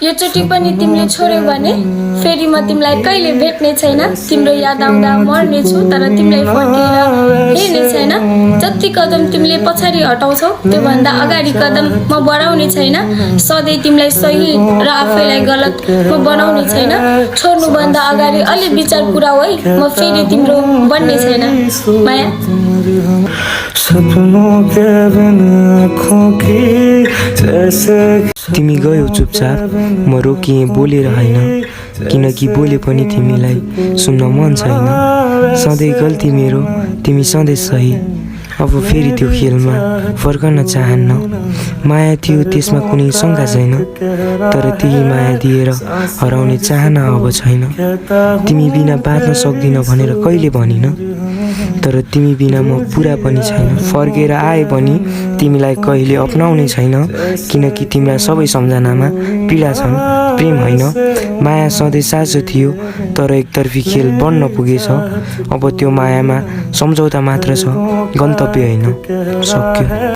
यो चोटि पनि तिमीले छोड्यौ भने फेरि म तिमीलाई कहिले भेट्ने छैन तिम्रो याद आउँदा मर्ने छु तर तिमीलाई फर्केर हेर्ने छैन जति कदम तिमीले पछाडी हटाउँछौ त्यो भन्दा अगाडि कदम म बढाउने छैन सधैँ तिमीलाई सही र आफैलाई गलत म बनाउने छैन छोड्नु भन्दा अगाडि अलि विचार पुराऊ है म फेरि तिम्रो बन्ने छैन माया सपनों के बिन आँखों की जैसे तिमी गयौ चुपचाप म रोकिएँ बोलेर होइन किनकि बोले पनि तिमीलाई सुन्न मन छैन सधैँ गल्ती मेरो तिमी सधैँ सही अब फेरि त्यो खेलमा फर्कन चाहन्न माया थियो त्यसमा कुनै शङ्का छैन तर त्यही माया दिएर हराउने चाहना अब छैन तिमी बिना बाँच्न सक्दिन भनेर कहिले भनिन तर तिमी बिना म पुरा पनि छैन फर्केर आए पनि तिमीलाई कहिले अपनाउने छैन किनकि तिम्रा सबै सम्झनामा पीडा छन् प्रेम होइन माया सधैँ साँचो थियो तर एकतर्फी खेल बन्न पुगेछ अब त्यो मायामा सम्झौता मात्र छ गन्तव्य होइन सक्यो